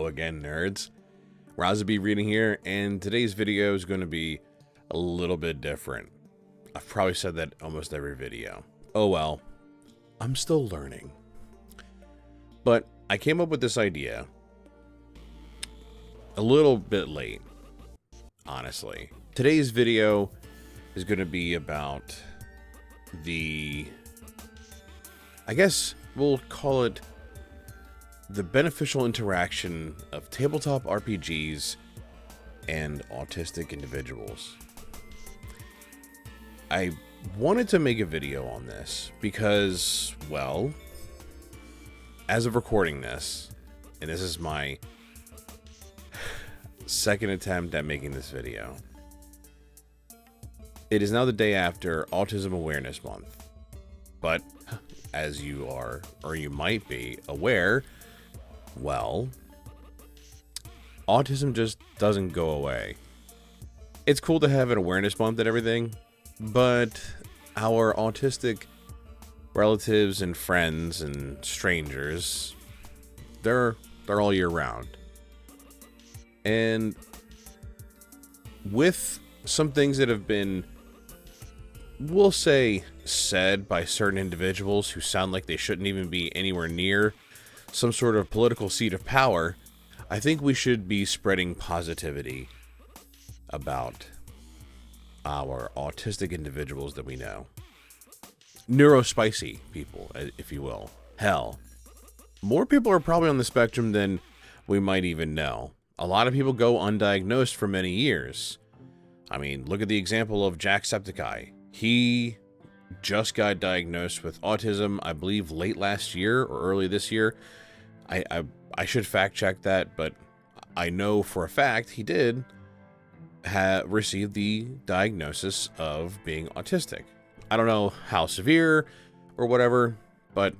Hello again, nerds. Razabi reading here, and today's video is going to be a little bit different. I've probably said that almost every video. Oh well, I'm still learning. But I came up with this idea a little bit late, honestly. Today's video is going to be about I guess we'll call it the beneficial interaction of tabletop RPGs and autistic individuals. I wanted to make a video on this because, well, as of recording this, and this is my second attempt at making this video, it is now the day after Autism Awareness Month. But as you are, or you might be, aware, well, autism just doesn't go away. It's cool to have an awareness month and everything, but our autistic relatives and friends and strangers, they're all year round. And with some things that have been, we'll say, said by certain individuals who sound like they shouldn't even be anywhere near some sort of political seat of power, I think we should be spreading positivity about our autistic individuals that we know. Neurospicy people, if you will. Hell, more people are probably on the spectrum than we might even know. A lot of people go undiagnosed for many years. I mean, look at the example of Jacksepticeye. He just got diagnosed with autism, I believe, late last year or early this year. I should fact check that, but I know for a fact he did receive the diagnosis of being autistic. I don't know how severe or whatever, but,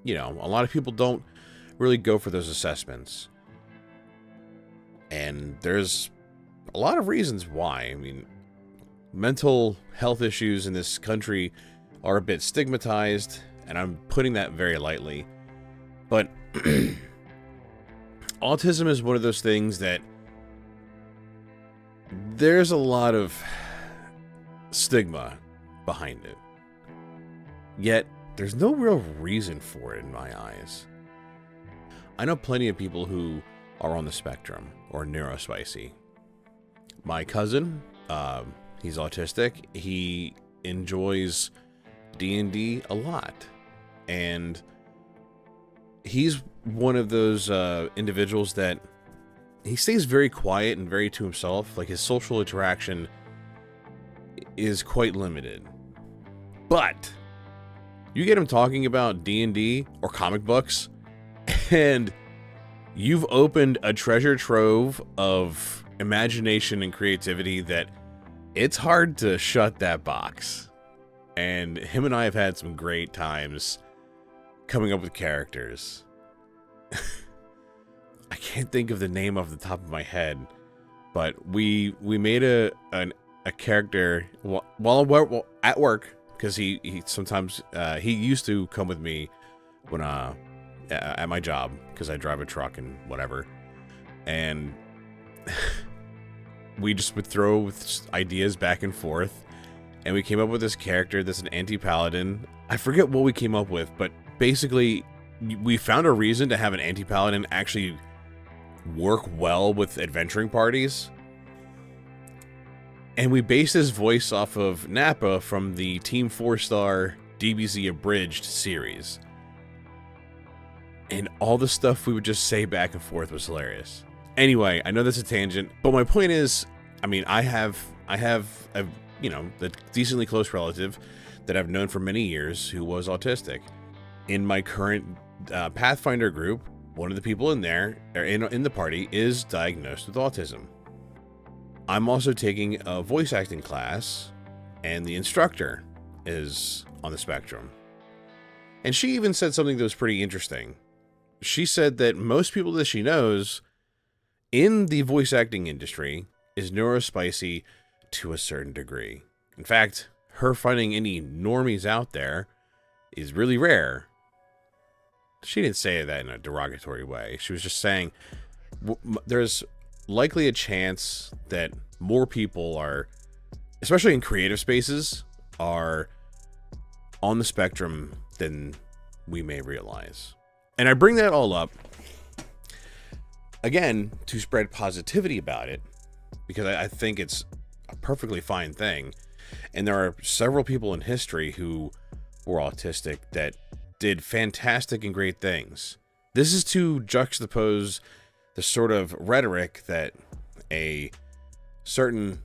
you know, a lot of people don't really go for those assessments. And there's a lot of reasons why. I mean, mental health issues in this country are a bit stigmatized, and I'm putting that very lightly. But autism is one of those things that there's a lot of stigma behind it. Yet, there's no real reason for it in my eyes. I know plenty of people who are on the spectrum or neurospicy. My cousin, he's autistic. He enjoys D&D a lot. And he's one of those individuals that he stays very quiet and very to himself. Like, his social interaction is quite limited. But you get him talking about D&D or comic books, and you've opened a treasure trove of imagination and creativity that it's hard to shut that box. And him and I have had some great times coming up with characters. I can't think of the name off the top of my head, but we made a character while at work, because he sometimes he used to come with me when at my job, because I drive a truck and whatever, and we just would throw ideas back and forth, and we came up with this character that's an anti-paladin. I forget what we came up with, but basically we found a reason to have an anti-paladin actually work well with adventuring parties. And we based his voice off of Nappa from the Team 4-star DBZ Abridged series. And all the stuff we would just say back and forth was hilarious. Anyway, I know that's a tangent, but my point is, I mean, I have a, you know, a decently close relative that I've known for many years who was autistic. In my current Pathfinder group, one of the people in there, or in the party, is diagnosed with autism. I'm also taking a voice acting class, and the instructor is on the spectrum. And she even said something that was pretty interesting. She said that most people that she knows in the voice acting industry is neurospicy to a certain degree. In fact, her finding any normies out there is really rare. she didn't say that in a derogatory way. She was just saying there's likely a chance that more people are, especially in creative spaces, are on the spectrum than we may realize. And I bring that all up, again, to spread positivity about it, because I think it's a perfectly fine thing. And there are several people in history who were autistic that did fantastic and great things. This is to juxtapose the sort of rhetoric that a certain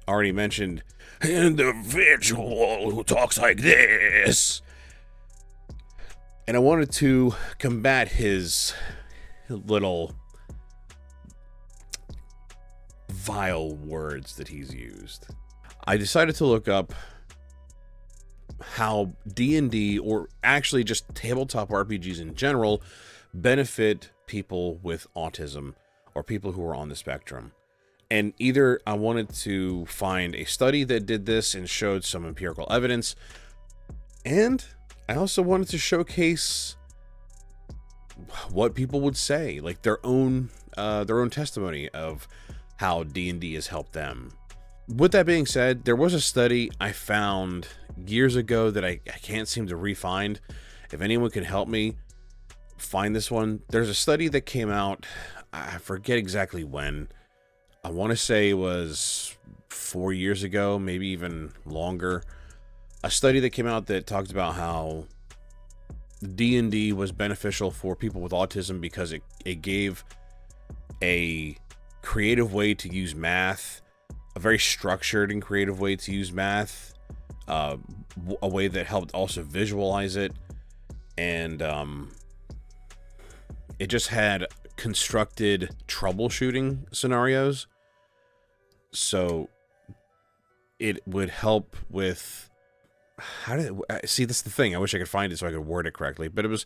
already mentioned individual who talks like this. And I wanted to combat his little vile words that he's used. I decided to look up how D&D, or actually just tabletop RPGs in general, benefit people with autism or people who are on the spectrum. And either I wanted to find a study that did this and showed some empirical evidence, and I also wanted to showcase what people would say, like their own testimony of how D&D has helped them. With that being said, there was a study I found years ago that I can't seem to re-find. If anyone can help me find this one, there's a study that came out, I forget exactly when. I want to say it was 4 years ago, maybe even longer. A study that came out that talked about how D&D was beneficial for people with autism because it gave a creative way to use math, a very structured and creative way to use math, a way that helped also visualize it, and it just had constructed troubleshooting scenarios, so it would help with see, that's the thing. I wish I could find it so I could word it correctly, but it was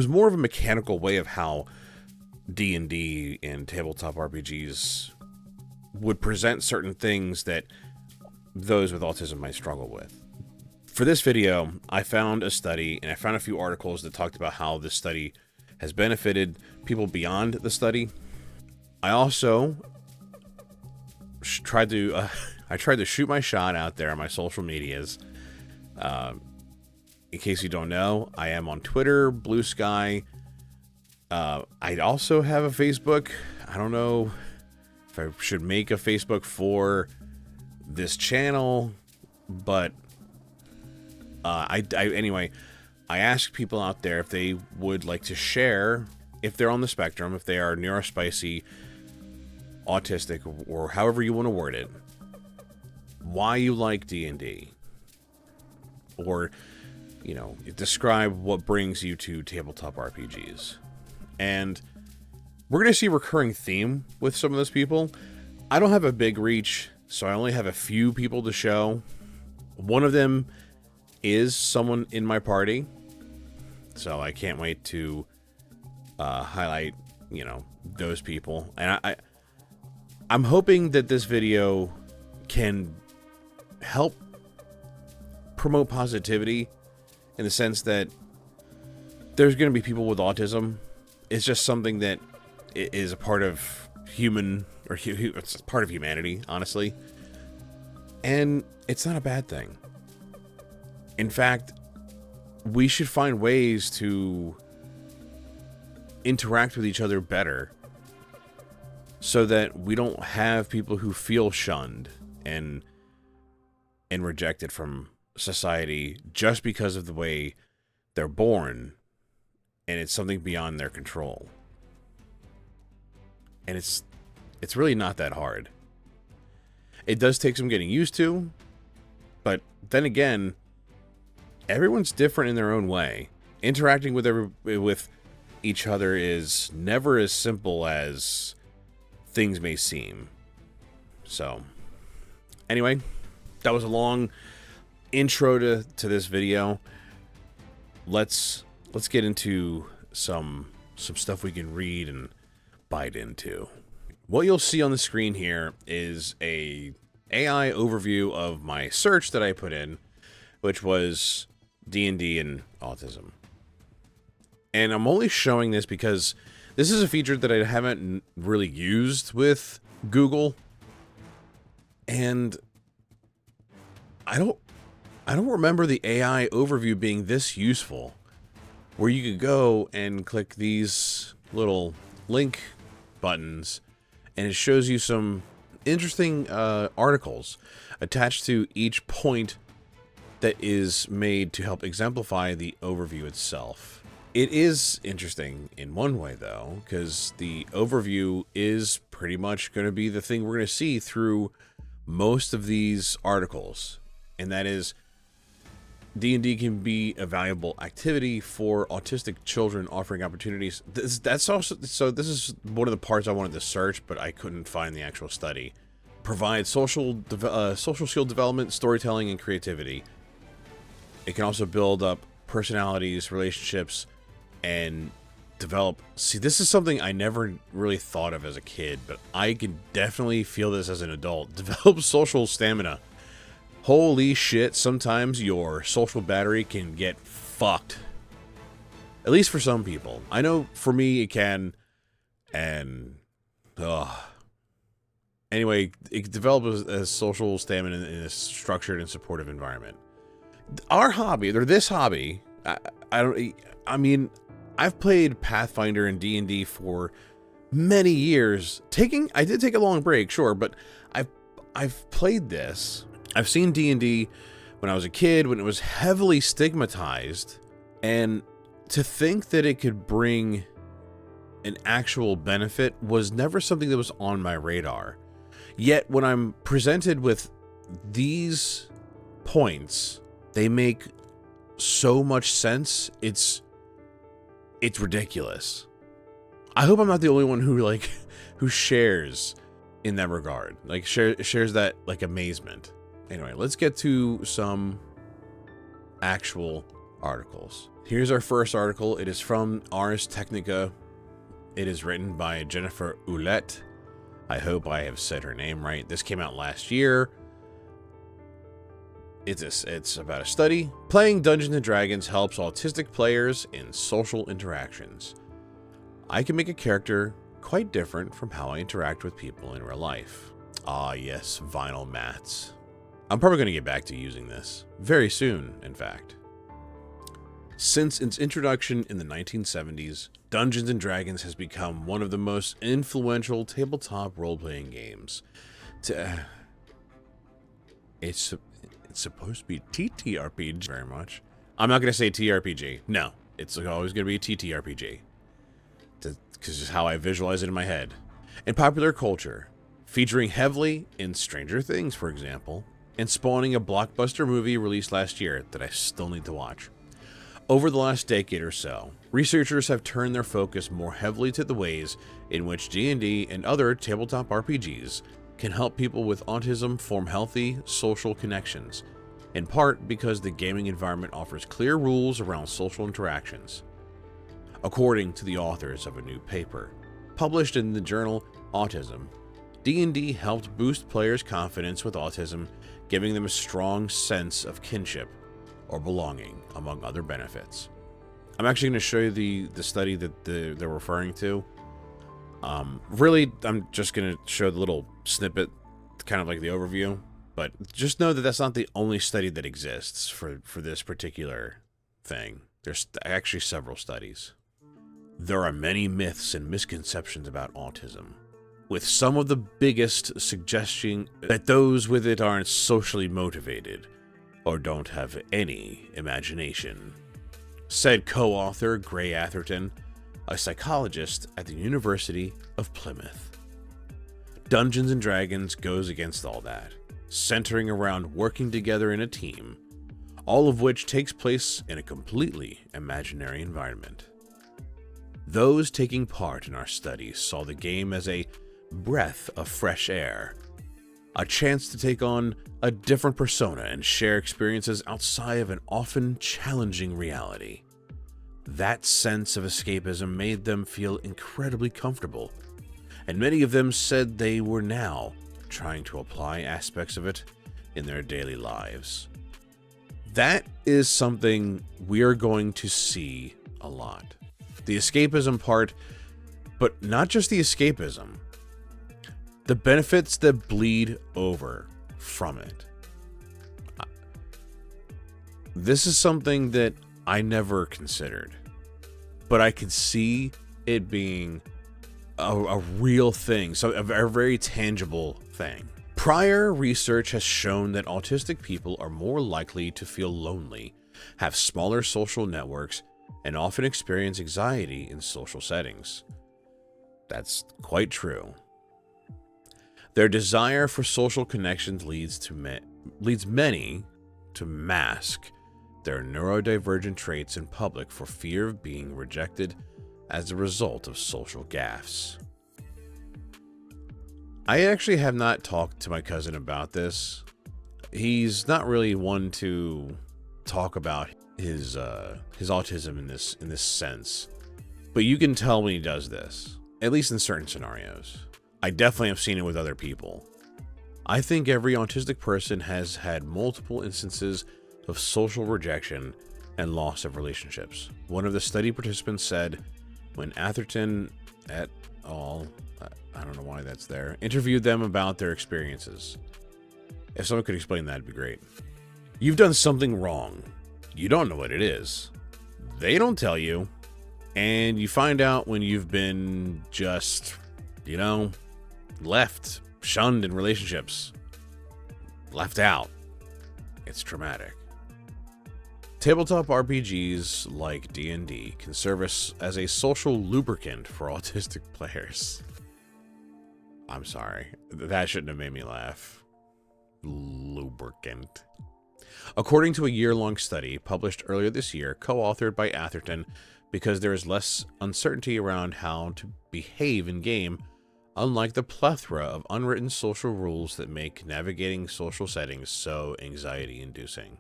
more of a mechanical way of how D&D and tabletop RPGs would present certain things that those with autism might struggle with. For this video, I found a study, and I found a few articles that talked about how this study has benefited people beyond the study. I also tried to shoot my shot out there on my social medias. In case you don't know, I am on Twitter, Blue Sky. I also have a Facebook. I don't know if I should make a Facebook for this channel, but anyway, I asked people out there if they would like to share, if they're on the spectrum, if they are neurospicy, autistic, or however you want to word it, why you like D&D, or, you know, describe what brings you to tabletop RPGs. And we're going to see a recurring theme with some of those people. I don't have a big reach, so I only have a few people to show. One of them is someone in my party, so I can't wait to highlight, you know, those people. And I'm hoping that this video can help promote positivity in the sense that there's going to be people with autism. It's just something that is a part of it's part of humanity, honestly. And it's not a bad thing. In fact, we should find ways to interact with each other better so that we don't have people who feel shunned and rejected from society just because of the way they're born, and it's something beyond their control. And it's really not that hard. It does take some getting used to, but then again, everyone's different in their own way. Interacting with each other is never as simple as things may seem. So, anyway, that was a long intro to this video. Let's get into some stuff we can read and bite into. What you'll see on the screen here is a AI overview of my search that I put in, which was D&D and autism. And I'm only showing this because this is a feature that I haven't really used with Google. And I don't remember the AI overview being this useful, where you could go and click these little link buttons and it shows you some interesting articles attached to each point that is made to help exemplify the overview itself. It is interesting in one way, though, because the overview is pretty much going to be the thing we're going to see through most of these articles, and that is D&D can be a valuable activity for autistic children, offering opportunities. That's also, so this is one of the parts I wanted to search, but I couldn't find the actual study. Provide social skill development, storytelling, and creativity. It can also build up personalities, relationships, and develop. See, this is something I never really thought of as a kid, but I can definitely feel this as an adult. Develop social stamina. Holy shit, sometimes your social battery can get fucked. At least for some people. I know for me it can, and anyway, it develops a social stamina in a structured and supportive environment. Our hobby, or this hobby, I mean, I've played Pathfinder and D&D for many years. I did take a long break, sure, but I've played this. I've seen D&D when I was a kid, when it was heavily stigmatized, and to think that it could bring an actual benefit was never something that was on my radar. Yet when I'm presented with these points, they make so much sense. It's ridiculous. I hope I'm not the only one who shares in that regard, shares that amazement. Anyway, let's get to some actual articles. Here's our first article. It is from Ars Technica. It is written by Jennifer Ouellette. I hope I have said her name right. This came out last year. It's about a study. Playing Dungeons & Dragons helps autistic players in social interactions. I can make a character quite different from how I interact with people in real life. Ah, yes, vinyl mats. I'm probably going to get back to using this very soon, in fact. Since its introduction in the 1970s, Dungeons & Dragons has become one of the most influential tabletop role-playing games. It's supposed to be TTRPG very much. I'm not going to say TRPG. No, it's always going to be TTRPG. Because it's how I visualize it in my head. In popular culture, featuring heavily in Stranger Things, for example, and spawning a blockbuster movie released last year that I still need to watch. Over the last decade or so, researchers have turned their focus more heavily to the ways in which D&D and other tabletop RPGs can help people with autism form healthy social connections, in part because the gaming environment offers clear rules around social interactions. According to the authors of a new paper, published in the journal Autism, D&D helped boost players' confidence with autism, giving them a strong sense of kinship or belonging, among other benefits. I'm actually going to show you the study that they're referring to. Really, I'm just going to show the little snippet, kind of like the overview, but just know that that's not the only study that exists for this particular thing. There's actually several studies. There are many myths and misconceptions about autism, with some of the biggest suggesting that those with it aren't socially motivated or don't have any imagination, said co-author Gray Atherton, a psychologist at the University of Plymouth. Dungeons & Dragons goes against all that, centering around working together in a team, all of which takes place in a completely imaginary environment. Those taking part in our studies saw the game as a breath of fresh air, a chance to take on a different persona and share experiences outside of an often challenging reality. That sense of escapism made them feel incredibly comfortable, and many of them said they were now trying to apply aspects of it in their daily lives. That is something we are going to see a lot. The escapism part, but not just the escapism. The benefits that bleed over from it. This is something that I never considered, but I could see it being a real thing, so a very tangible thing. Prior research has shown that autistic people are more likely to feel lonely, have smaller social networks, and often experience anxiety in social settings. That's quite true. Their desire for social connections leads many to mask their neurodivergent traits in public for fear of being rejected as a result of social gaffes. I actually have not talked to my cousin about this. He's not really one to talk about his autism in this sense, but you can tell when he does this, at least in certain scenarios. I definitely have seen it with other people. I think every autistic person has had multiple instances of social rejection and loss of relationships. One of the study participants said when Atherton et al., I don't know why that's there, interviewed them about their experiences. If someone could explain that, it'd be great. You've done something wrong. You don't know what it is. They don't tell you. And you find out when you've been just, left, shunned in relationships, left out. It's traumatic. Tabletop RPGs like D&D can serve as a social lubricant for autistic players. I'm sorry, that shouldn't have made me laugh. Lubricant. According to a year-long study published earlier this year, co-authored by Atherton, because there is less uncertainty around how to behave in game, unlike the plethora of unwritten social rules that make navigating social settings so anxiety-inducing.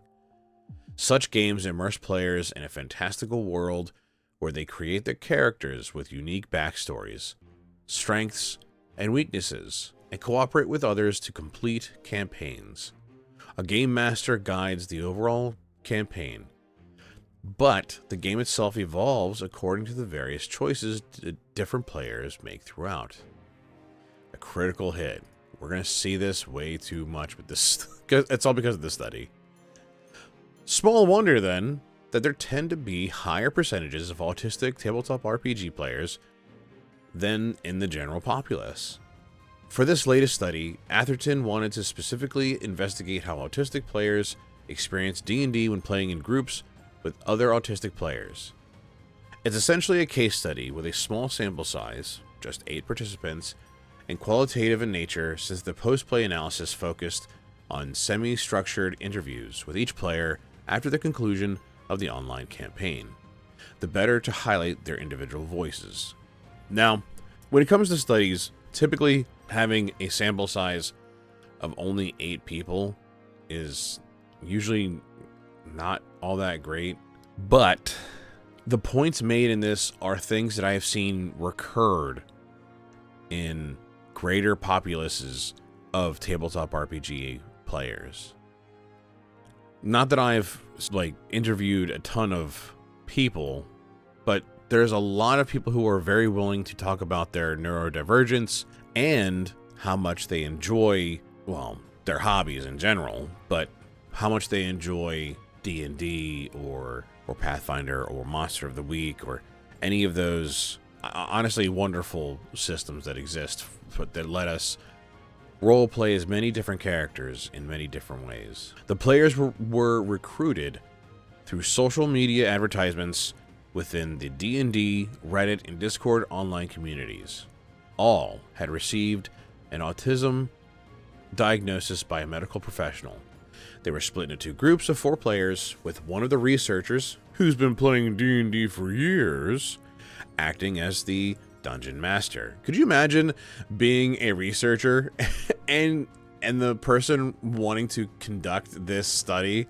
Such games immerse players in a fantastical world where they create their characters with unique backstories, strengths, and weaknesses, and cooperate with others to complete campaigns. A game master guides the overall campaign, but the game itself evolves according to the various choices different players make throughout. A critical hit. We're going to see this way too much with this. It's all because of this study. Small wonder, then, that there tend to be higher percentages of autistic tabletop RPG players than in the general populace. For this latest study, Atherton wanted to specifically investigate how autistic players experience D&D when playing in groups with other autistic players. It's essentially a case study with a small sample size, just 8 participants, and qualitative in nature since the post-play analysis focused on semi-structured interviews with each player after the conclusion of the online campaign, the better to highlight their individual voices. Now, when it comes to studies, typically having a sample size of only 8 people is usually not all that great, but the points made in this are things that I have seen recurred in greater populaces of tabletop RPG players. Not that I've interviewed a ton of people, but there's a lot of people who are very willing to talk about their neurodivergence and how much they enjoy, their hobbies in general, but how much they enjoy D&D or Pathfinder or Monster of the Week or any of those honestly wonderful systems that exist that let us role play as many different characters in many different ways. The players were recruited through social media advertisements within the D&D, Reddit, and Discord online communities. All had received an autism diagnosis by a medical professional. They were split into 2 groups of 4 players, with one of the researchers, who's been playing D&D for years, acting as the dungeon master. Could you imagine being a researcher and the person wanting to conduct this study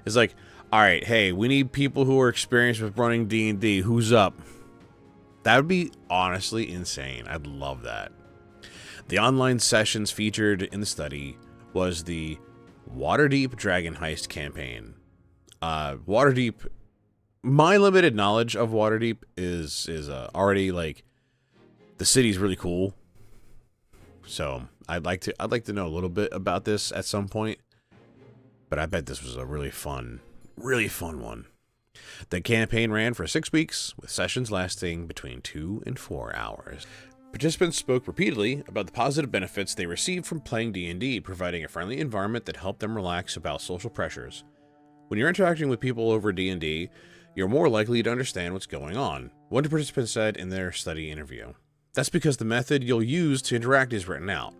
is like, all right, hey, we need people who are experienced with running D&D. Who's up? That would be honestly insane. I'd love that. The online sessions featured in the study was the Waterdeep Dragon Heist campaign. Waterdeep my limited knowledge of Waterdeep is already like the city's really cool. So I'd like to know a little bit about this at some point. But I bet this was a really fun one. The campaign ran for 6 weeks, with sessions lasting between 2 and 4 hours. Participants spoke repeatedly about the positive benefits they received from playing D&D, providing a friendly environment that helped them relax about social pressures. When you're interacting with people over D&D, you're more likely to understand what's going on, one participant said in their study interview. That's because the method you'll use to interact is written out.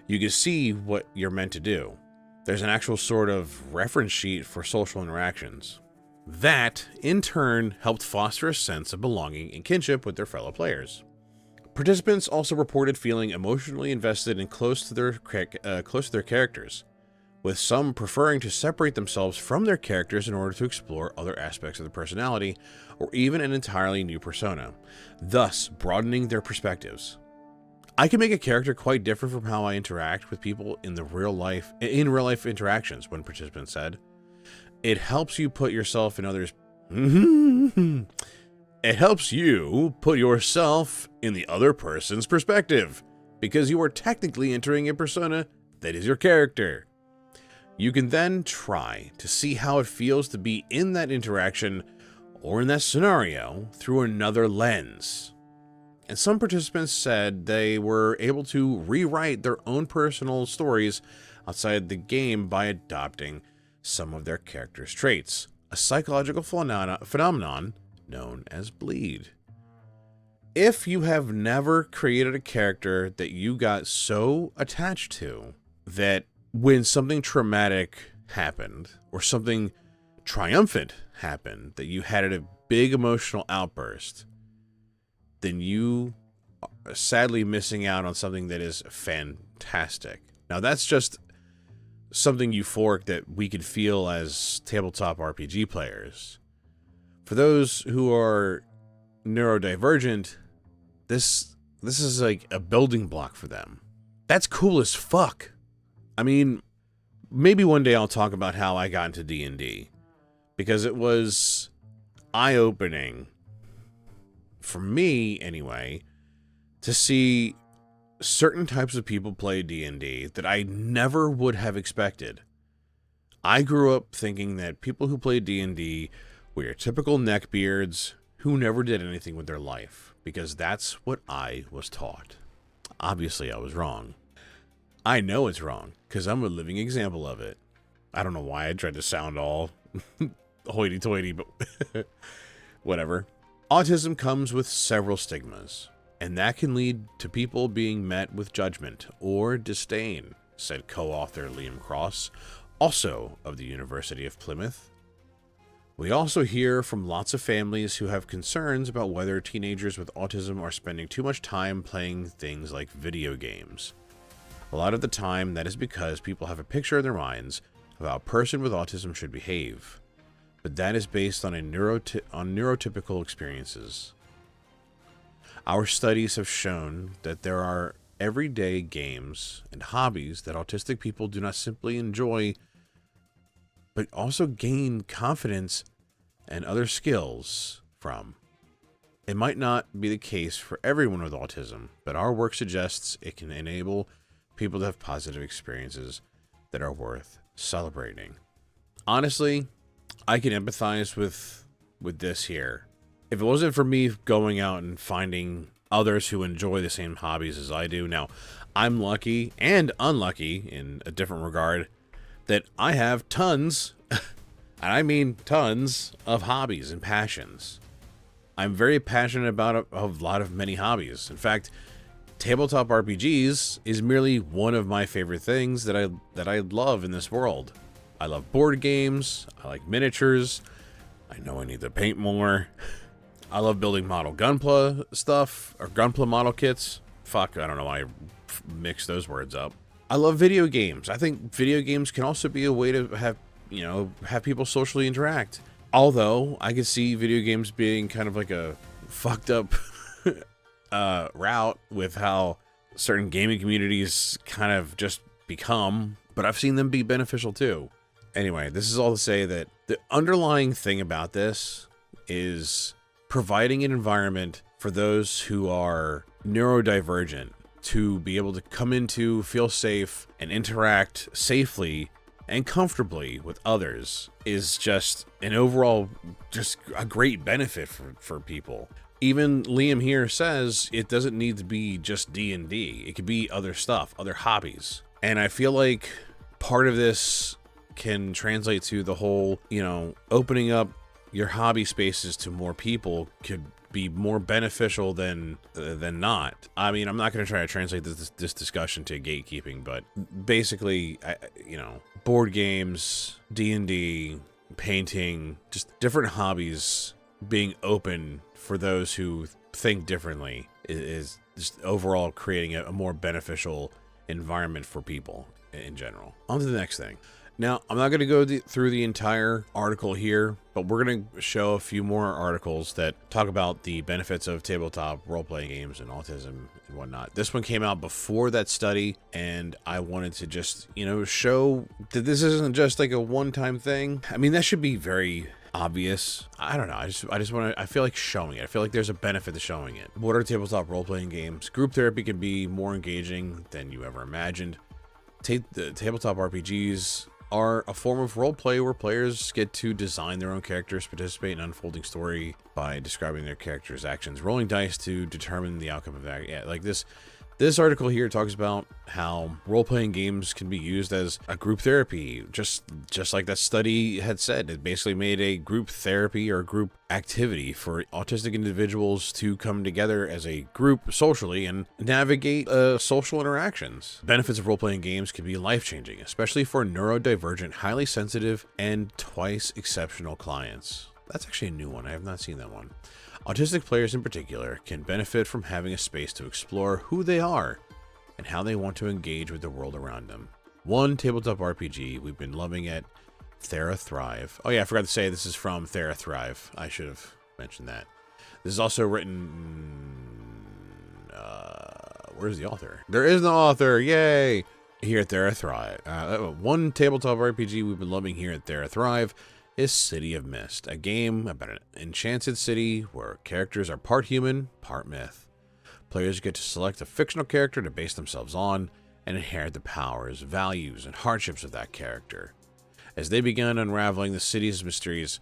You can see what you're meant to do. There's an actual sort of reference sheet for social interactions. That, in turn, helped foster a sense of belonging and kinship with their fellow players. Participants also reported feeling emotionally invested and close to their characters, with some preferring to separate themselves from their characters in order to explore other aspects of their personality, or even an entirely new persona, thus broadening their perspectives. I can make a character quite different from how I interact with people in real life interactions, one participant said. It helps you put yourself in others. It helps you put yourself in the other person's perspective, because you are technically entering a persona that is your character. You can then try to see how it feels to be in that interaction or in that scenario through another lens. And some participants said they were able to rewrite their own personal stories outside the game by adopting some of their characters' traits, a psychological phenomenon known as bleed. If you have never created a character that you got so attached to that when something traumatic happened or something triumphant happened, that you had a big emotional outburst, then you are sadly missing out on something that is fantastic. Now, that's just something euphoric that we could feel as tabletop RPG players. For those who are neurodivergent, this is like a building block for them. That's cool as fuck. I mean, maybe one day I'll talk about how I got into D&D, because it was eye-opening, for me anyway, to see certain types of people play D&D that I never would have expected. I grew up thinking that people who play D&D were your typical neckbeards who never did anything with their life, because that's what I was taught. Obviously, I was wrong. I know it's wrong, because I'm a living example of it. I don't know why I tried to sound all hoity-toity, but whatever. Autism comes with several stigmas, and that can lead to people being met with judgment or disdain, said co-author Liam Cross, also of the University of Plymouth. We also hear from lots of families who have concerns about whether teenagers with autism are spending too much time playing things like video games. A lot of the time, that is because people have a picture in their minds of how a person with autism should behave, but that is based on neurotypical experiences. Our studies have shown that there are everyday games and hobbies that autistic people do not simply enjoy, but also gain confidence and other skills from. It might not be the case for everyone with autism, but our work suggests it can enable people to have positive experiences that are worth celebrating. Honestly, I can empathize with this here. If it wasn't for me going out and finding others who enjoy the same hobbies as I do, now, I'm lucky and unlucky in a different regard that I have tons, and I mean tons, of hobbies and passions. I'm very passionate about many hobbies. In fact, tabletop RPGs is merely one of my favorite things that I love in this world. I love board games. I like miniatures. I know I need to paint more. I love building model Gunpla stuff, or Gunpla model kits. Fuck, I don't know why I mixed those words up. I love video games. I think video games can also be a way to have people socially interact. Although, I could see video games being kind of like a fucked up route with how certain gaming communities kind of just become, but I've seen them be beneficial too. Anyway, this is all to say that the underlying thing about this is providing an environment for those who are neurodivergent to be able to come into, feel safe, and interact safely and comfortably with others is just an overall, just a great benefit for people. Even Liam here says it doesn't need to be just D&D. It could be other stuff, other hobbies. And I feel like part of this can translate to the whole, you know, opening up your hobby spaces to more people could be more beneficial than not. I mean, I'm not going to try to translate this discussion to gatekeeping, but basically, you know, board games, D&D, painting, just different hobbies being open for those who think differently is just overall creating a more beneficial environment for people in general. On to the next thing. Now, I'm not going to go through the entire article here, but we're going to show a few more articles that talk about the benefits of tabletop role-playing games and autism and whatnot. This one came out before that study, and I wanted to just, you know, show that this isn't just like a one-time thing. I mean, that should be very obvious. I don't know. I just want to, I feel like showing it. I feel like there's a benefit to showing it. What are tabletop role-playing games? Group therapy can be more engaging than you ever imagined. The tabletop RPGs are a form of roleplay where players get to design their own characters, participate in an unfolding story by describing their character's actions, rolling dice to determine the outcome of that. Yeah, like this article here talks about how role-playing games can be used as a group therapy, just like that study had said. It basically made a group therapy or group activity for autistic individuals to come together as a group socially and navigate social interactions. Benefits of role-playing games can be life-changing, especially for neurodivergent, highly sensitive, and twice exceptional clients. That's actually a new one. I have not seen that one. Autistic players in particular can benefit from having a space to explore who they are and how they want to engage with the world around them. One tabletop RPG we've been loving at TheraThrive. Oh yeah, I forgot to say this is from TheraThrive. I should have mentioned that. This is also written... where's the author? There is no author! Yay! Here at TheraThrive. One tabletop RPG we've been loving here at TheraThrive is City of Mist, a game about an enchanted city where characters are part human, part myth. Players get to select a fictional character to base themselves on and inherit the powers, values, and hardships of that character. As they begin unraveling the city's mysteries,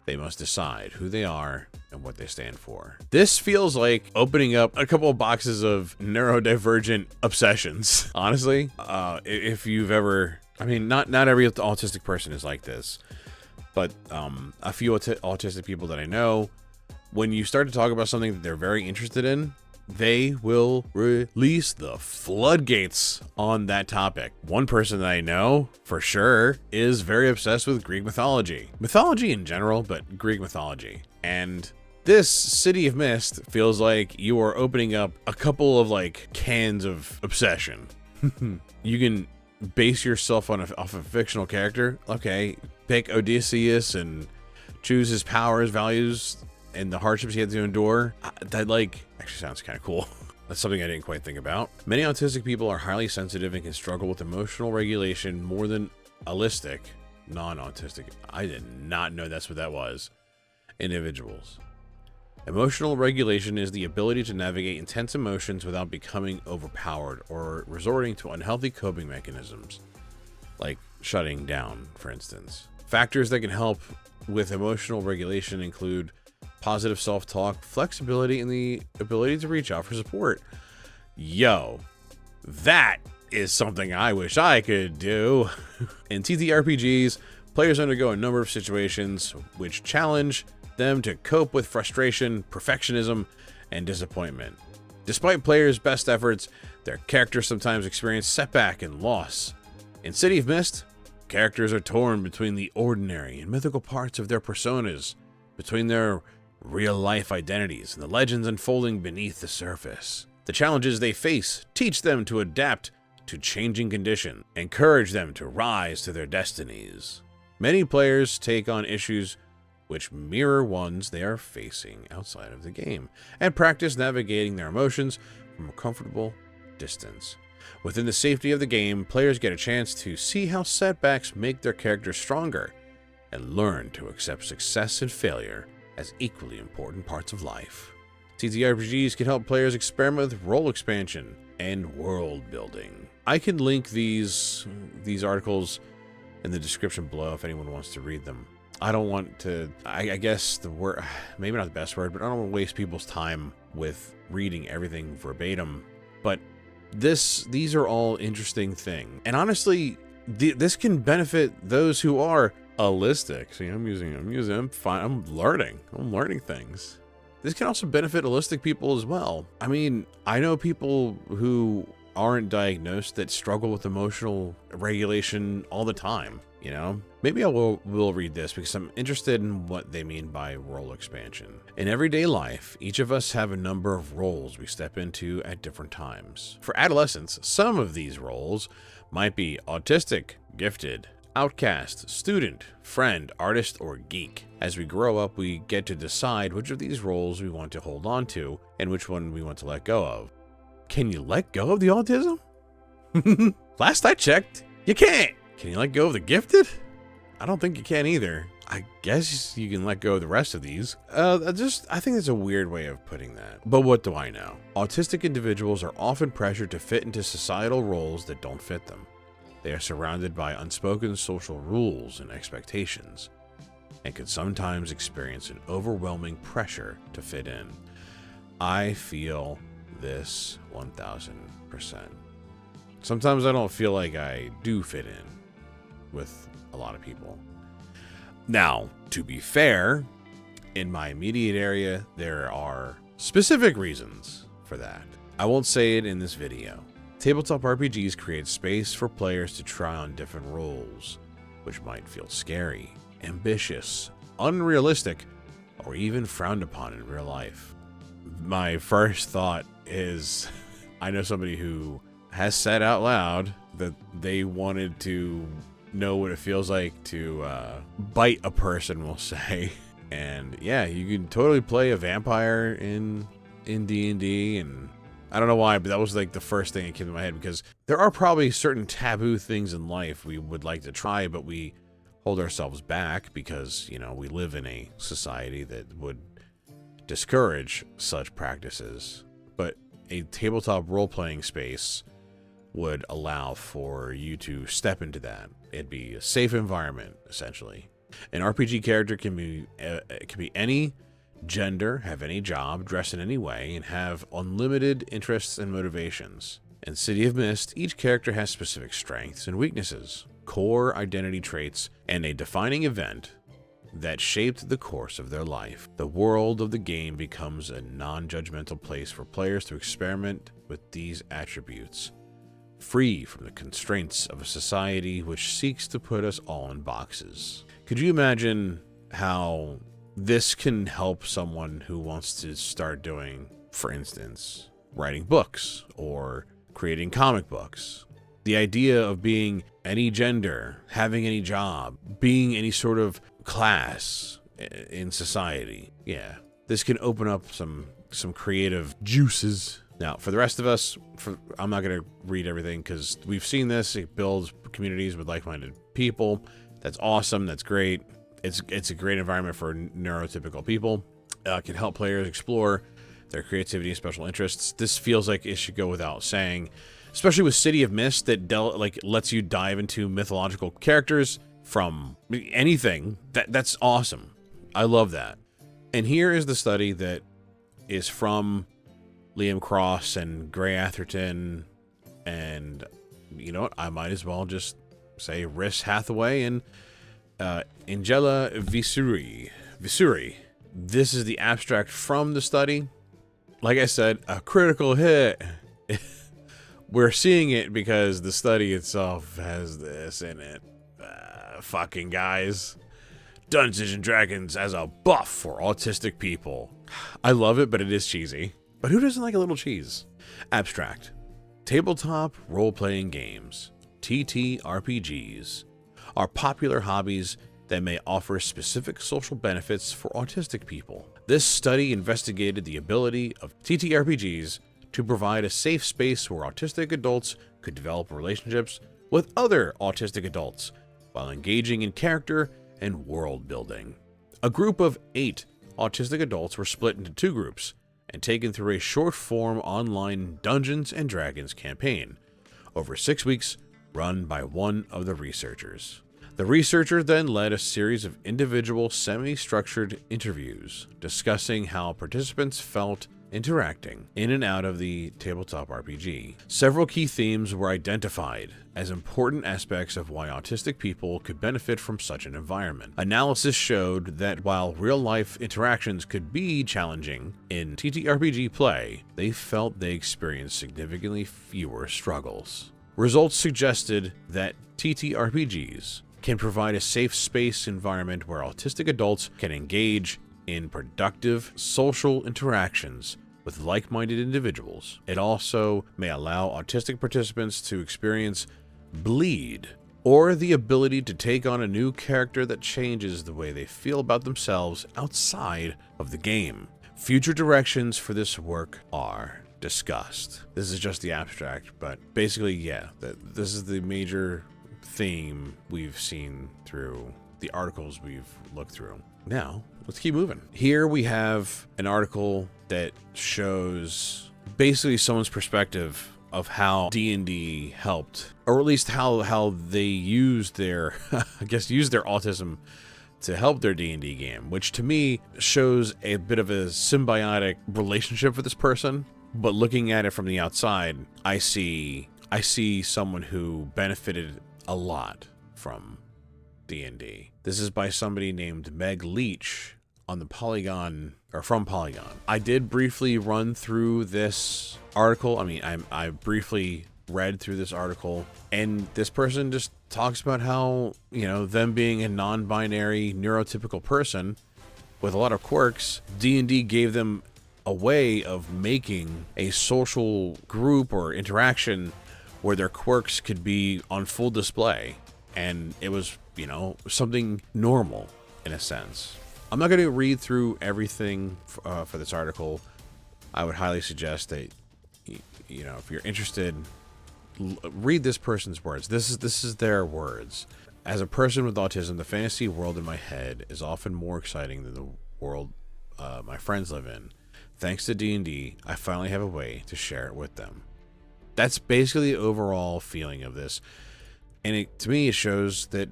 they must decide who they are and what they stand for. This feels like opening up a couple of boxes of neurodivergent obsessions. Honestly, if you've ever, I mean, not every autistic person is like this. But a few autistic people that I know, when you start to talk about something that they're very interested in, they will release the floodgates on that topic. One person that I know, for sure, is very obsessed with Greek mythology. Mythology in general, but Greek mythology. And this City of Mist feels like you are opening up a couple of, like, cans of obsession. You can base yourself on off a fictional character. Okay, pick Odysseus and choose his powers, values, and the hardships he had to endure. That, like, actually sounds kind of cool. That's something I didn't quite think about. Many autistic people are highly sensitive and can struggle with emotional regulation more than allistic, non-autistic. I did not know that's what that was. Individuals. Emotional regulation is the ability to navigate intense emotions without becoming overpowered or resorting to unhealthy coping mechanisms, like shutting down, for instance. Factors that can help with emotional regulation include positive self-talk, flexibility, and the ability to reach out for support. Yo, that is something I wish I could do. In TTRPGs, players undergo a number of situations which challenge them to cope with frustration, perfectionism, and disappointment. Despite players' best efforts, their characters sometimes experience setback and loss. In City of Mist, characters are torn between the ordinary and mythical parts of their personas, between their real-life identities and the legends unfolding beneath the surface. The challenges they face teach them to adapt to changing conditions, encourage them to rise to their destinies. Many players take on issues which mirror ones they are facing outside of the game, and practice navigating their emotions from a comfortable distance. Within the safety of the game, players get a chance to see how setbacks make their characters stronger, and learn to accept success and failure as equally important parts of life. TTRPGs can help players experiment with role expansion and world building. I can link these articles in the description below if anyone wants to read them. I don't want to, I guess the word, maybe not the best word, but I don't want to waste people's time with reading everything verbatim. But these are all interesting things. And honestly, this can benefit those who are allistic. See, I'm learning things. This can also benefit allistic people as well. I mean, I know people who aren't diagnosed that struggle with emotional regulation all the time, you know? Maybe I will read this because I'm interested in what they mean by role expansion. In everyday life, each of us have a number of roles we step into at different times. For adolescents, some of these roles might be autistic, gifted, outcast, student, friend, artist, or geek. As we grow up, we get to decide which of these roles we want to hold on to and which one we want to let go of. Can you let go of the autism? Last I checked, you can't. Can you let go of the gifted? I don't think you can either. I guess you can let go of the rest of these. I think that's a weird way of putting that. But what do I know? Autistic individuals are often pressured to fit into societal roles that don't fit them. They are surrounded by unspoken social rules and expectations, and can sometimes experience an overwhelming pressure to fit in. I feel this 1000%. Sometimes I don't feel like I do fit in with a lot of people. Now, to be fair, in my immediate area, there are specific reasons for that. I won't say it in this video. Tabletop RPGs create space for players to try on different roles, which might feel scary, ambitious, unrealistic, or even frowned upon in real life. My first thought is, I know somebody who has said out loud that they wanted to know what it feels like to bite a person, we'll say. And yeah, you can totally play a vampire in D&D, and I don't know why, but that was like the first thing that came to my head, because there are probably certain taboo things in life we would like to try, but we hold ourselves back because, you know, we live in a society that would discourage such practices. But a tabletop role-playing space would allow for you to step into that. It'd be a safe environment, essentially. An RPG character can be any gender, have any job, dress in any way, and have unlimited interests and motivations. In City of Mist, each character has specific strengths and weaknesses, core identity traits, and a defining event that shaped the course of their life. The world of the game becomes a non-judgmental place for players to experiment with these attributes, free from the constraints of a society which seeks to put us all in boxes. Could you imagine how this can help someone who wants to start doing, for instance, writing books or creating comic books? The idea of being any gender, having any job, being any sort of class in society. Yeah, this can open up some creative juices. Now, for the rest of us, I'm not going to read everything because we've seen this. It builds communities with like-minded people. That's awesome. That's great. It's a great environment for neurotypical people. It can help players explore their creativity and special interests. This feels like it should go without saying, especially with City of Mist that lets you dive into mythological characters from anything. That's awesome. I love that. And here is the study that is from Liam Cross and Gray Atherton, and you know what? I might as well just say Rhys Hathaway and Angela Visuri. This is the abstract from the study. Like I said, a critical hit. We're seeing it because the study itself has this in it. Fucking guys. Dungeons and Dragons as a buff for autistic people. I love it, but it is cheesy. But who doesn't like a little cheese? Abstract. Tabletop role-playing games, TTRPGs, are popular hobbies that may offer specific social benefits for autistic people. This study investigated the ability of TTRPGs to provide a safe space where autistic adults could develop relationships with other autistic adults while engaging in character and world building. A group of 8 autistic adults were split into 2 groups and taken through a short-form online Dungeons & Dragons campaign over 6 weeks run by one of the researchers. The researcher then led a series of individual semi-structured interviews discussing how participants felt interacting in and out of the tabletop RPG. Several key themes were identified as important aspects of why autistic people could benefit from such an environment. Analysis showed that while real-life interactions could be challenging in TTRPG play, they felt they experienced significantly fewer struggles. Results suggested that TTRPGs can provide a safe space environment where autistic adults can engage in productive social interactions with like-minded individuals. It also may allow autistic participants to experience bleed, or the ability to take on a new character that changes the way they feel about themselves outside of the game. Future directions for this work are discussed. This is just the abstract, but basically, yeah, this is the major theme we've seen through the articles we've looked through. Now, let's keep moving. Here we have an article that shows basically someone's perspective of how D&D helped, or at least how they used their, used their autism to help their D&D game, which to me shows a bit of a symbiotic relationship with this person. But looking at it from the outside, I see someone who benefited a lot from D&D. This is by somebody named Meg Leach on the Polygon, or from Polygon. I did briefly run through this article. I mean, I briefly read through this article, and this person just talks about how, you know, them being a non-binary neurotypical person with a lot of quirks, D&D gave them a way of making a social group or interaction where their quirks could be on full display, and it was, you know, something normal in a sense. I'm not going to read through everything for this article. I would highly suggest that, you know, if you're interested, read this person's words. This is their words. As a person with autism, the fantasy world in my head is often more exciting than the world my friends live in. Thanks to D&D, I finally have a way to share it with them. That's basically the overall feeling of this. And to me, it shows that,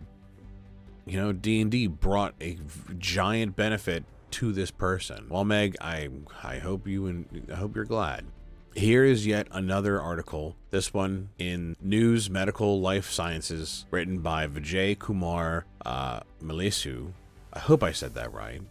you know, D&D brought a giant benefit to this person. Well, Meg, I hope you're glad. Here is yet another article, this one in News Medical Life Sciences, written by Vijay Kumar Malesu. I hope I said that right.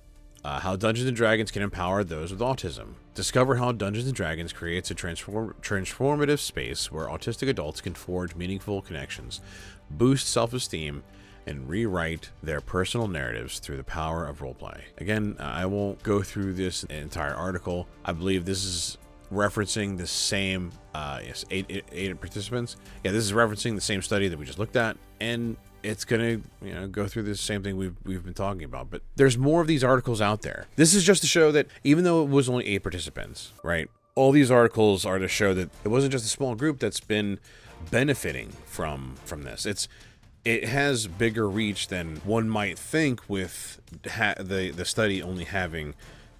How Dungeons & Dragons can empower those with autism. Discover how Dungeons & Dragons creates a transformative space where autistic adults can forge meaningful connections, boost self-esteem, and rewrite their personal narratives through the power of roleplay. Again, I won't go through this entire article. I believe this is referencing the same, yes, eight participants. Yeah, this is referencing the same study that we just looked at, and it's gonna, you know, go through the same thing we've been talking about. But there's more of these articles out there. This is just to show that even though it was only 8 participants, right? All these articles are to show that it wasn't just a small group that's been benefiting from this. It has bigger reach than one might think with the study only having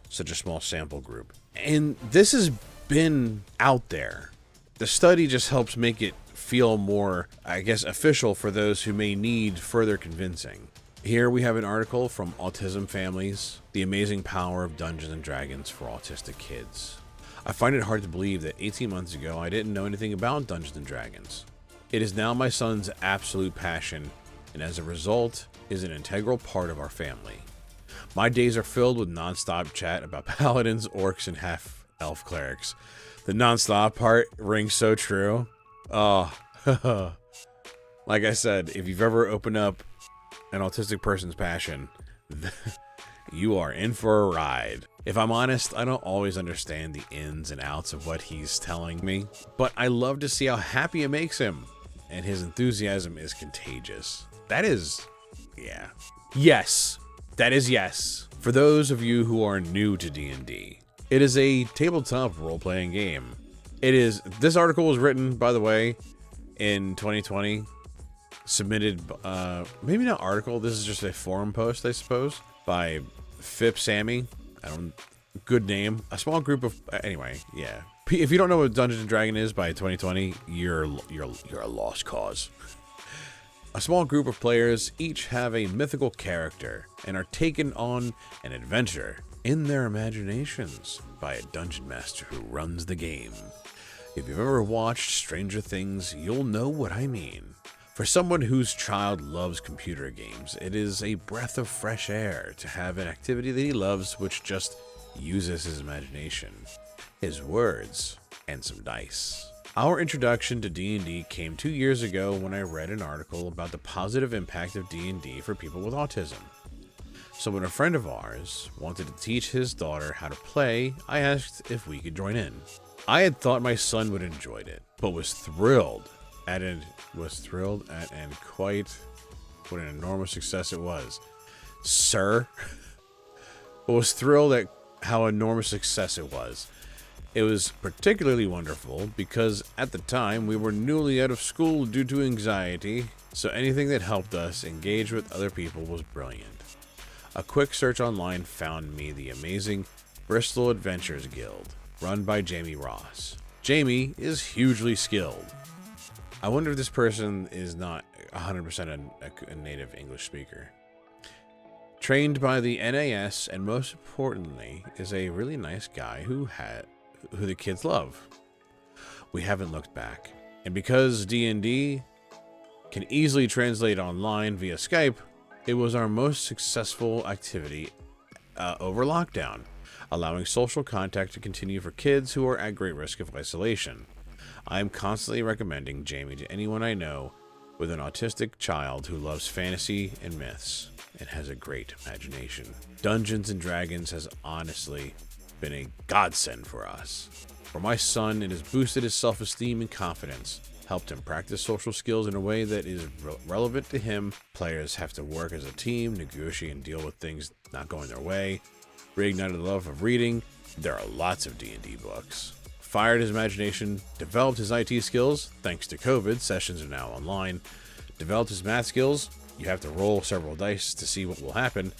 such a small sample group. And this has been out there. The study just helps make it feel more, I guess, official for those who may need further convincing. Here we have an article from Autism Families, The Amazing Power of Dungeons & Dragons for Autistic Kids. I find it hard to believe that 18 months ago I didn't know anything about Dungeons & Dragons. It is now my son's absolute passion, and as a result, is an integral part of our family. My days are filled with non-stop chat about paladins, orcs, and half-elf clerics. The non-stop part rings so true. Oh, like I said, if you've ever opened up an autistic person's passion, you are in for a ride. If I'm honest, I don't always understand the ins and outs of what he's telling me, but I love to see how happy it makes him, and his enthusiasm is contagious. That is, yeah. Yes, that is yes. For those of you who are new to D&D, it is a tabletop role-playing game. This article was written, by the way, in 2020, submitted, maybe not article, this is just a forum post, I suppose, by Fip Sammy. I don't. Good name. A small group of. Anyway, yeah. If you don't know what Dungeons and Dragons is by 2020, you're a lost cause. A small group of players each have a mythical character and are taken on an adventure in their imaginations by a dungeon master who runs the game. If you've ever watched Stranger Things, you'll know what I mean. For someone whose child loves computer games, it is a breath of fresh air to have an activity that he loves which just uses his imagination, his words, and some dice. Our introduction to D&D came 2 years ago when I read an article about the positive impact of D&D for people with autism. So when a friend of ours wanted to teach his daughter how to play, I asked if we could join in. I had thought my son would enjoy it, but was thrilled at and quite what an enormous success it was. Sir, was thrilled at how enormous success it was. It was particularly wonderful because at the time we were newly out of school due to anxiety, so anything that helped us engage with other people was brilliant. A quick search online found me the amazing Bristol Adventures Guild, run by Jamie Ross. Jamie is hugely skilled. I wonder if this person is not 100% a native English speaker. Trained by the NAS, and most importantly, is a really nice guy who the kids love. We haven't looked back, and because D&D can easily translate online via Skype, it was our most successful activity over lockdown, allowing social contact to continue for kids who are at great risk of isolation. I am constantly recommending Jamie to anyone I know with an autistic child who loves fantasy and myths and has a great imagination. Dungeons and Dragons has honestly been a godsend for us. For my son, it has boosted his self-esteem and confidence, helped him practice social skills in a way that is relevant to him. Players have to work as a team, negotiate and deal with things not going their way. Reignited the love of reading. There are lots of D&D books. Fired his imagination, developed his IT skills. Thanks to COVID, sessions are now online. Developed his math skills. You have to roll several dice to see what will happen.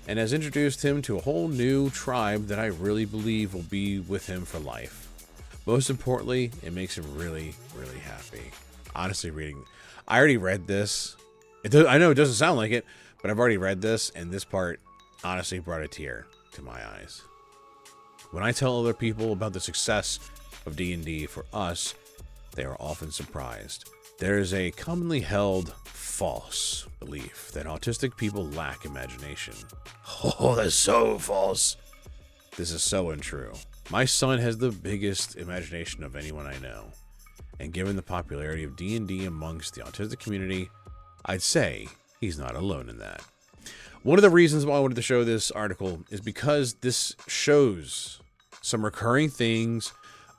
And has introduced him to a whole new tribe that I really believe will be with him for life. Most importantly, it makes him really, really happy. Honestly, I already read this. I know it doesn't sound like it, but I've already read this, and this part honestly brought a tear to my eyes. When I tell other people about the success of D&D for us, they are often surprised. There is a commonly held false belief that autistic people lack imagination. Oh, that's so false. This is so untrue. My son has the biggest imagination of anyone I know, and given the popularity of D&D amongst the autistic community, I'd say he's not alone in that. One of the reasons why I wanted to show this article is because this shows some recurring things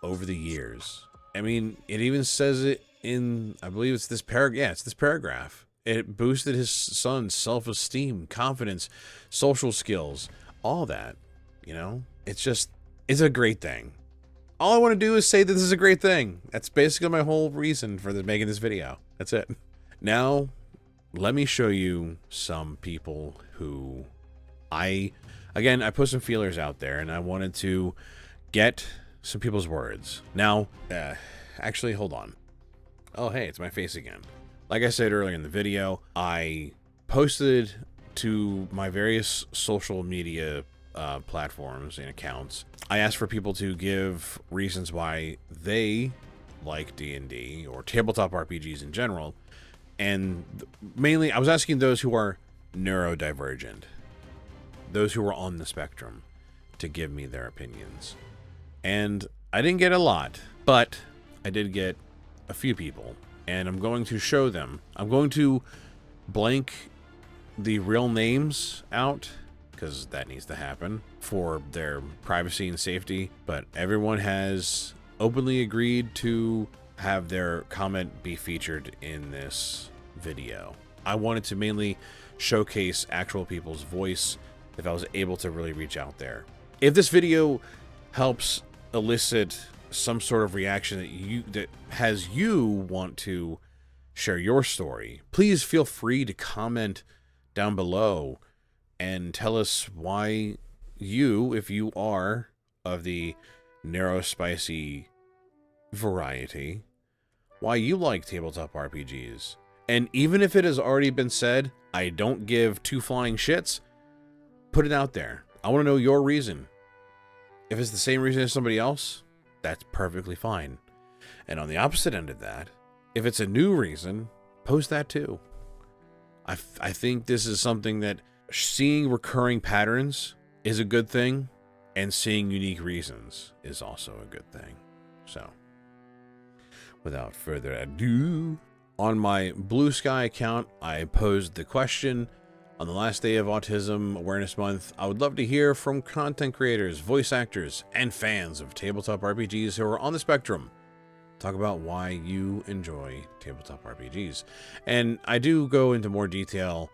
over the years. I mean, it even says it in, I believe it's this paragraph. Yeah, it's this paragraph. It boosted his son's self-esteem, confidence, social skills, all that, you know? It's a great thing. All I want to do is say that this is a great thing. That's basically my whole reason for making this video. That's it. Now, let me show you some people who I put some feelers out there, and I wanted to get some people's words. Now, actually, hold on. Oh, hey, it's my face again. Like I said earlier in the video, I posted to my various social media platforms and accounts. I asked for people to give reasons why they like D&D or tabletop RPGs in general, and mainly I was asking those who are neurodivergent, those who are on the spectrum, to give me their opinions. And I didn't get a lot, but I did get a few people, and I'm going to show them. I'm going to blank the real names out, because that needs to happen for their privacy and safety, but everyone has openly agreed to have their comment be featured in this video. I wanted to mainly showcase actual people's voice if I was able to really reach out there. If this video helps elicit some sort of reaction that has you want to share your story, please feel free to comment down below and tell us why you, if you are of the neurospicy variety, why you like tabletop RPGs. And even if it has already been said, I don't give two flying shits, put it out there. I want to know your reason. If it's the same reason as somebody else, that's perfectly fine. And on the opposite end of that, if it's a new reason, post that too. I think this is something that seeing recurring patterns is a good thing, and seeing unique reasons is also a good thing. So, without further ado, on my Blue Sky account, I posed the question, on the last day of Autism Awareness Month, I would love to hear from content creators, voice actors, and fans of tabletop RPGs who are on the spectrum. Talk about why you enjoy tabletop RPGs. And I do go into more detail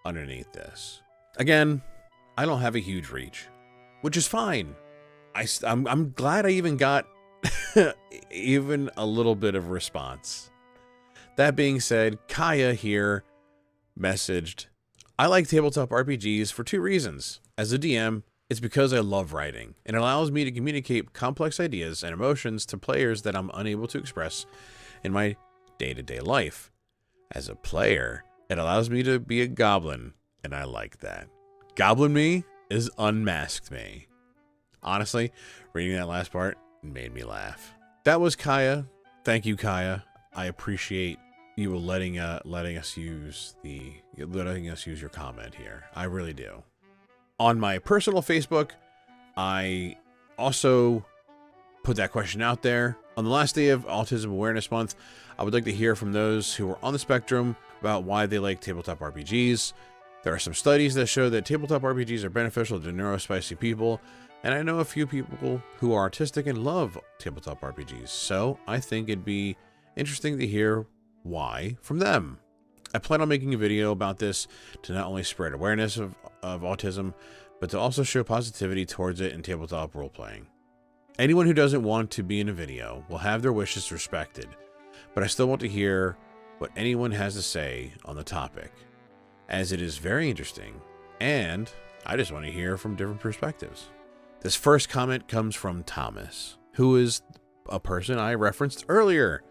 underneath this. Again, I don't have a huge reach, which is fine. I'm glad I even got even a little bit of response. That being said, Kaya here messaged, I like tabletop RPGs for two reasons. As a DM, it's because I love writing. It allows me to communicate complex ideas and emotions to players that I'm unable to express in my day-to-day life. As a player, it allows me to be a goblin, and I like that. Goblin me is unmasked me. Honestly, reading that last part made me laugh. That was Kaya. Thank you, Kaya. I appreciate you letting us use your comment here. I really do. On my personal Facebook, I also put that question out there. On the last day of Autism Awareness Month, I would like to hear from those who are on the spectrum about why they like tabletop RPGs. There are some studies that show that tabletop RPGs are beneficial to neurospicy people, and I know a few people who are autistic and love tabletop RPGs, so I think it'd be interesting to hear why from them. I plan on making a video about this to not only spread awareness of autism, but to also show positivity towards it in tabletop role-playing. Anyone who doesn't want to be in a video will have their wishes respected, but I still want to hear what anyone has to say on the topic, as it is very interesting, and I just want to hear from different perspectives. This first comment comes from Thomas, who is a person I referenced earlier.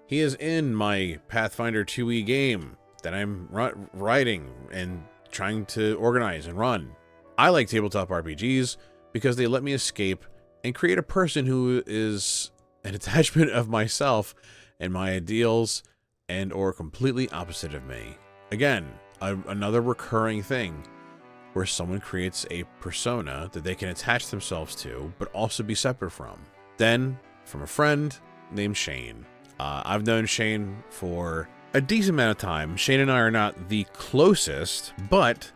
He is in my Pathfinder 2e game that I'm writing and trying to organize and run. I like tabletop RPGs because they let me escape and create a person who is an attachment of myself and my ideals and or completely opposite of me. Again, another recurring thing where someone creates a persona that they can attach themselves to, but also be separate from. Then, from a friend named Shane. I've known Shane for a decent amount of time. Shane and I are not the closest, but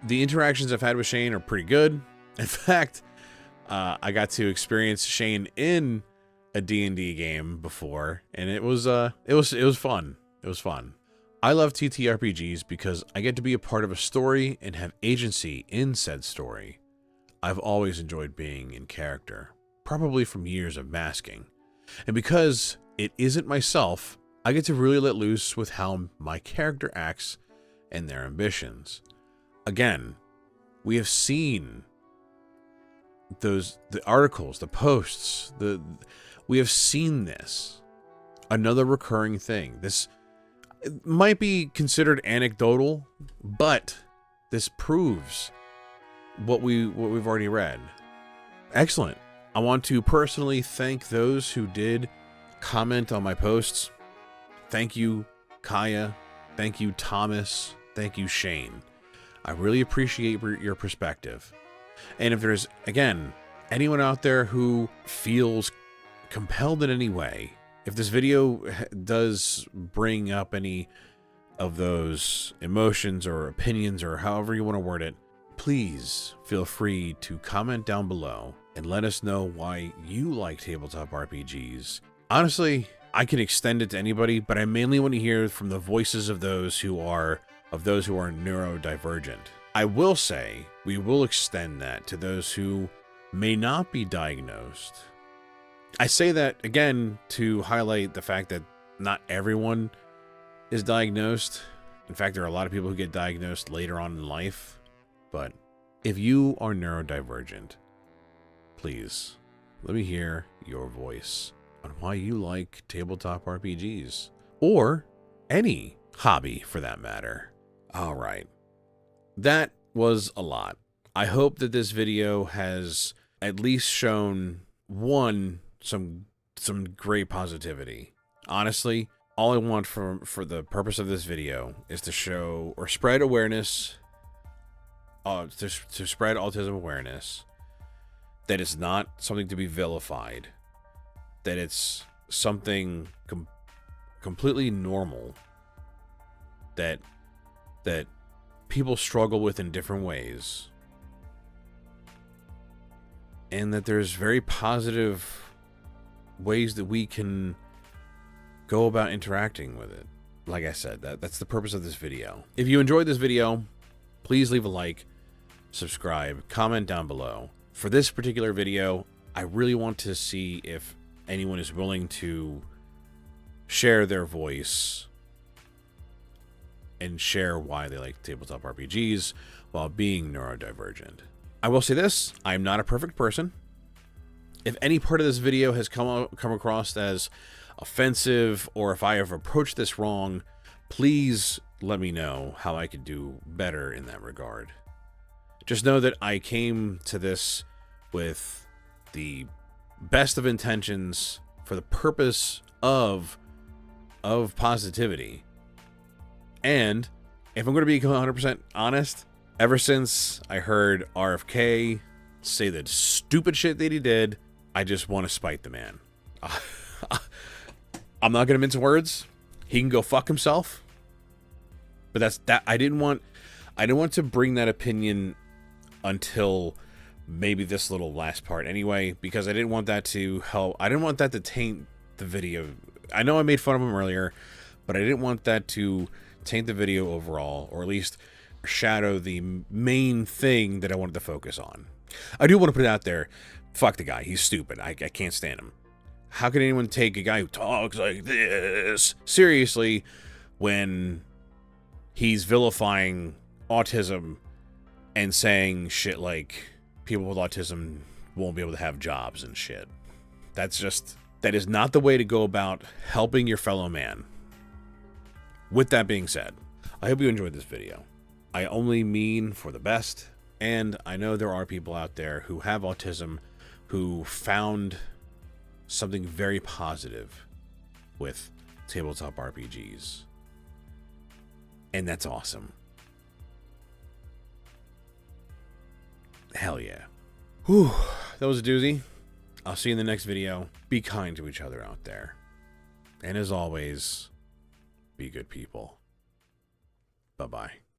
the interactions I've had with Shane are pretty good. In fact, I got to experience Shane in a D&D game before, and it was fun. It was fun. I love TTRPGs because I get to be a part of a story and have agency in said story. I've always enjoyed being in character, probably from years of masking. And because it isn't myself, I get to really let loose with how my character acts and their ambitions. Again, we have seen the articles, the posts, we have seen this. Another recurring thing. This might be considered anecdotal, but this proves what we've already read. Excellent. I want to personally thank those who did comment on my posts. Thank you, Kaya. Thank you, Thomas. Thank you, Shane. I really appreciate your perspective. And if there's, again, anyone out there who feels compelled in any way, if this video does bring up any of those emotions or opinions or however you want to word it, please feel free to comment down below and let us know why you like tabletop RPGs. Honestly, I can extend it to anybody, but I mainly want to hear from the voices of those who are neurodivergent. I will say we will extend that to those who may not be diagnosed. I say that again to highlight the fact that not everyone is diagnosed. In fact, there are a lot of people who get diagnosed later on in life, but If you are neurodivergent, please let me hear your voice on why you like tabletop RPGs, or any hobby for that matter. All right. That was a lot. I hope that this video has at least shown some great positivity. Honestly, all I want for the purpose of this video is to show or spread awareness, to spread autism awareness, that it's not something to be vilified, that it's something completely normal, that people struggle with in different ways, and that there's very positive ways that we can go about interacting with it. Like I said, that's the purpose of this video. If you enjoyed this video, please leave a like, subscribe, comment down below. For this particular video, I really want to see if anyone is willing to share their voice and share why they like tabletop RPGs while being neurodivergent. I will say this, I'm not a perfect person. If any part of this video has come across as offensive, or if I have approached this wrong, please let me know how I could do better in that regard. Just know that I came to this with the best of intentions for the purpose of positivity. And if I'm going to be 100% honest, ever since I heard RFK say the stupid shit that he did, I just want to spite the man. I'm not going to mince words. He can go fuck himself. But that's that. I didn't want to bring that opinion until maybe this little last part anyway, because I didn't want that to help. I didn't want that to taint the video. I know I made fun of him earlier, but I didn't want that to taint the video overall, or at least shadow the main thing that I wanted to focus on. I do want to put it out there. Fuck the guy. He's stupid. I can't stand him. How can anyone take a guy who talks like this seriously when he's vilifying autism and saying shit like people with autism won't be able to have jobs and shit? That is not the way to go about helping your fellow man. With that being said, I hope you enjoyed this video. I only mean for the best, and I know there are people out there who have autism who found something very positive with tabletop RPGs. And that's awesome. Hell yeah. Whew, that was a doozy. I'll see you in the next video. Be kind to each other out there. And as always, be good people. Bye-bye.